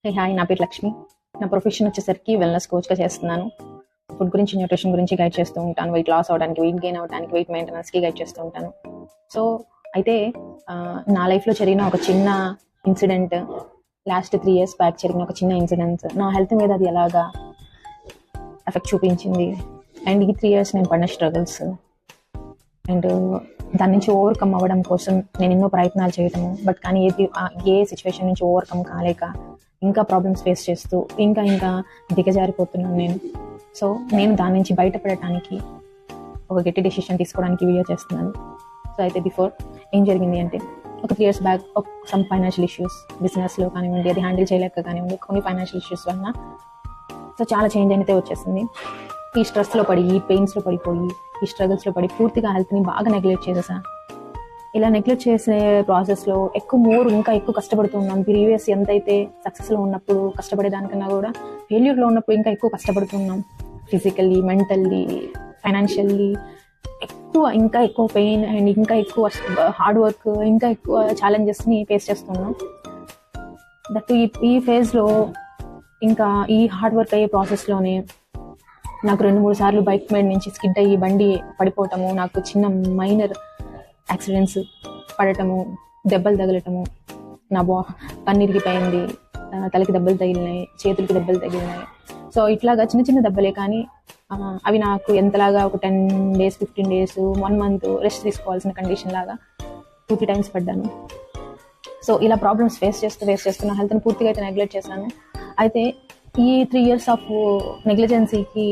Hi, నా పేరు లక్ష్మి. నా ప్రొఫెషన్ వచ్చేసరికి వెల్నెస్ కోచ్గా చేస్తున్నాను. ఫుడ్ గురించి, న్యూట్రిషన్ గురించి గైడ్ చేస్తూ ఉంటాను. వెయిట్ లాస్ అవడానికి, వెయిట్ గెయిన్ అవడానికి, వెయిట్ మెయింటెనెన్స్కి గైడ్ చేస్తూ ఉంటాను. సో అయితే నా లైఫ్లో జరిగిన ఒక చిన్న ఇన్సిడెంట్, లాస్ట్ 3 years బ్యాక్ జరిగిన ఒక చిన్న ఇన్సిడెంట్ నా హెల్త్ మీద అది ఎలాగా ఎఫెక్ట్ చూపించింది, అండ్ ఈ 3 years నేను పడిన స్ట్రగుల్స్, అండ్ దాని నుంచి ఓవర్కమ్ అవ్వడం కోసం నేను ఎన్నో ప్రయత్నాలు చేయటము, బట్ కానీ ఏ సిచ్యువేషన్ నుంచి ఓవర్కమ్ కాలేక ఇంకా ప్రాబ్లమ్స్ ఫేస్ చేస్తూ ఇంకా దిగజారిపోతున్నాను నేను. సో నేను దాని నుంచి బయటపడటానికి ఒక గట్టి డెసిషన్ తీసుకోవడానికి వీడియో చేస్తున్నాను. సో అయితే బిఫోర్ ఏం జరిగింది అంటే, ఒక 3 years back some financial issues, బిజినెస్లో కానివ్వండి, అది హ్యాండిల్ చేయలేక కానివ్వండి, కొన్ని ఫైనాన్షియల్ ఇష్యూస్ వలన సో చాలా చేంజ్ అయితే వచ్చేసింది. ఈ స్ట్రెస్లో పడి, ఈ పెయిన్స్లో పడిపోయి, ఈ స్ట్రగుల్స్లో పడి పూర్తిగా హెల్త్ని బాగా నెగ్లెక్ట్ చేసేసా. ఇలా నెగ్లెక్ట్ చేసే ప్రాసెస్లో ఇంకా ఎక్కువ కష్టపడుతూ ఉన్నాం. ప్రీవియస్ ఎంతైతే సక్సెస్లో ఉన్నప్పుడు కష్టపడేదానికన్నా కూడా ఫెయిల్యూర్లో ఉన్నప్పుడు ఇంకా ఎక్కువ కష్టపడుతున్నాం. ఫిజికల్లీ, మెంటల్లీ, ఫైనాన్షియల్లీ ఇంకా ఎక్కువ పెయిన్ అండ్ ఇంకా ఎక్కువ హార్డ్ వర్క్, ఇంకా ఎక్కువ ఛాలెంజెస్ని ఫేస్ చేస్తున్నాం. దట్ ఈ ఫేజ్లో ఇంకా ఈ హార్డ్ వర్క్ అయ్యే ప్రాసెస్లోనే నాకు 2-3 సార్లు బైక్ మీద నుంచి స్కిడ్ అయ్యి బండి పడిపోవటము, నాకు చిన్న మైనర్ యాక్సిడెంట్స్ పడటము, దెబ్బలు తగలటము, నా కన్ను ఇరిగిపోయింది, తలకి దెబ్బలు తగిలినాయి, చేతులకి దెబ్బలు తగిలినాయి. సో ఇట్లాగా చిన్న చిన్న దెబ్బలే, కానీ అవి నాకు ఎంతలాగా ఒక 10 days, 15 days, 1 month రెస్ట్ తీసుకోవాల్సిన కండిషన్ లాగా 2-3 times పడ్డాను. సో ఇలా ప్రాబ్లమ్స్ ఫేస్ చేస్తూ నా హెల్త్ని పూర్తిగా అయితే నెగ్లెక్ట్ చేశాను. అయితే ఈ 3 years ఆఫ్ నెగ్లిజెన్సీకి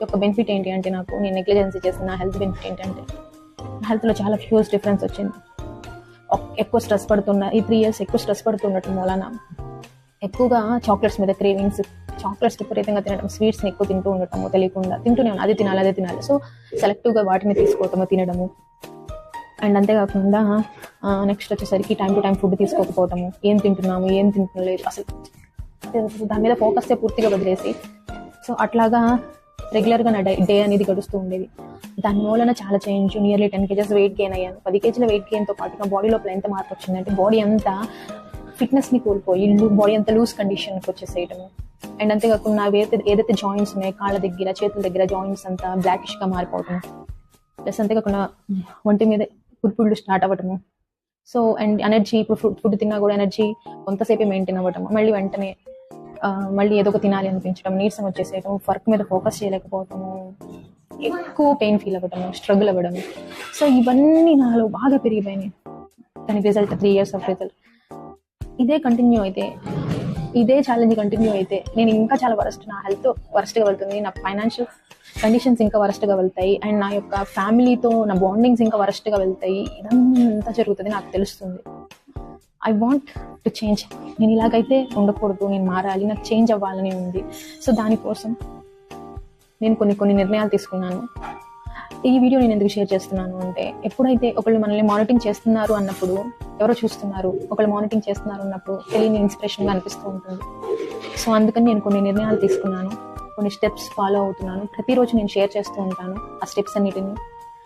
యొక్క బెనిఫిట్ ఏంటి అంటే, నేను నెగ్లిజెన్సీ చేసిన నా హెల్త్ బెనిఫిట్ ఏంటంటే, హెల్త్లో చాలా హ్యూజ్ డిఫరెన్స్ వచ్చింది. ఎక్కువ స్ట్రెస్ పడుతున్నా, ఈ 3 years ఎక్కువ స్ట్రెస్ పడుతుండటం వలన ఎక్కువగా చాక్లెట్స్ మీద క్రేవింగ్స్, చాక్లెట్స్ విపరీతంగా తినడం, స్వీట్స్ని ఎక్కువ తింటూ ఉండటము, తెలియకుండా తింటూనే ఉన్నాను, అదే తినాలి. సో సెలెక్టివ్గా వాటిని తీసుకోవటము, తినడము. అండ్ అంతేకాకుండా నెక్స్ట్ వచ్చేసరికి టైం టు టైం ఫుడ్ తీసుకోకపోవటము, ఏం తింటున్నాము, ఏం తింటులేదు, అసలు దాని మీద ఫోకస్ పూర్తిగా వదిలేసి, సో అట్లాగా రెగ్యులర్గా నా డే అనేది గడుస్తూ ఉండేది. దాని మూలన చాలా change, nearly 10 kgs weight gain అయ్యాను. 10 kg వెయిట్ గెయిన్తో పాటుగా బాడీ లోపల ఎంత మార్పు వచ్చిందంటే, బాడీ అంతా ఫిట్నెస్ని కోల్పోయి బాడీ అంతా లూజ్ కండిషన్కి వచ్చేసేయటము. అండ్ అంతేకాకుండా ఏదైతే జాయింట్స్ ఉన్నాయో, కాళ్ళ దగ్గర, చేతుల దగ్గర జాయింట్స్ అంతా బ్లాకిష్గా మారిపోవటం, ప్లస్ అంతేకాకుండా ఒంటి మీద పుడుపుళ్ళు స్టార్ట్ అవ్వటము. సో అండ్ ఎనర్జీ, ఇప్పుడు ఫుడ్ తిన్నా కూడా ఎనర్జీ కొంతసేపే మెయింటైన్ అవ్వటము, మళ్ళీ వెంటనే మళ్ళీ ఏదో ఒక తినాలి అనిపించడం, నీరసం వచ్చేసేయటం, వర్క్ మీద ఫోకస్ చేయలేకపోవటము, ఎక్కువ పెయిన్ ఫీల్ అవ్వటము, స్ట్రగుల్ అవ్వడము. సో ఇవన్నీ నాలో బాగా పెరిగిపోయినాయి. దానికి రిజల్ట్ 3 years ఆఫ్ రిజల్ట్. ఇదే ఛాలెంజ్ కంటిన్యూ అయితే నేను ఇంకా చాలా నా హెల్త్ వరస్ట్గా వెళ్తుంది, నా ఫైనాన్షియల్ కండిషన్స్ ఇంకా వరస్ట్గా వెళ్తాయి, అండ్ నా యొక్క ఫ్యామిలీతో నా బాండింగ్స్ ఇంకా వరస్ట్గా వెళ్తాయి. ఇదంతా జరుగుతుంది, నాకు తెలుస్తుంది. I want to change. నేను ఇలాగైతే ఉండకూడదు, నేను మారాలి, నాకు చేంజ్ అవ్వాలని ఉంది. సో దానికోసం నేను కొన్ని నిర్ణయాలు తీసుకున్నాను. ఈ వీడియో నేను ఎందుకు షేర్ చేస్తున్నాను అంటే, ఎప్పుడైతే ఒకళ్ళు మనల్ని మానిటరింగ్ చేస్తున్నారు అన్నప్పుడు, ఎవరో చూస్తున్నారు, ఒకళ్ళు మానిటరింగ్ చేస్తున్నారు అన్నప్పుడు తెలియని ఇన్స్పిరేషన్గా అనిపిస్తూ ఉంటుంది. సో అందుకని నేను కొన్ని నిర్ణయాలు తీసుకున్నాను, కొన్ని స్టెప్స్ ఫాలో అవుతున్నాను. ప్రతిరోజు నేను షేర్ చేస్తూ ఉంటాను ఆ స్టెప్స్ అన్నిటిని.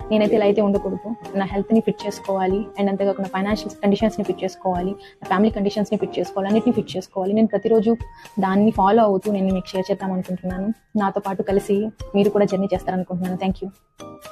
నేనైతే ఇలా అయితే ఉండకూడదు, నా హెల్త్ని ఫిట్ చేసుకోవాలి, అండ్ అంతేకాకుండా ఫైనాన్షియల్ కండిషన్స్ని ఫిట్ చేసుకోవాలి, నా ఫ్యామిలీ కండిషన్స్ని ఫిట్ చేసుకోవాలి, అన్నిటిని ఫిట్ చేసుకోవాలి. నేను ప్రతిరోజు దాన్ని ఫాలో అవుతూ నేను మీకు షేర్ చేద్దాం అనుకుంటున్నాను. నాతో పాటు కలిసి మీరు కూడా జర్నీ చేస్తారనుకుంటున్నాను. Thank you.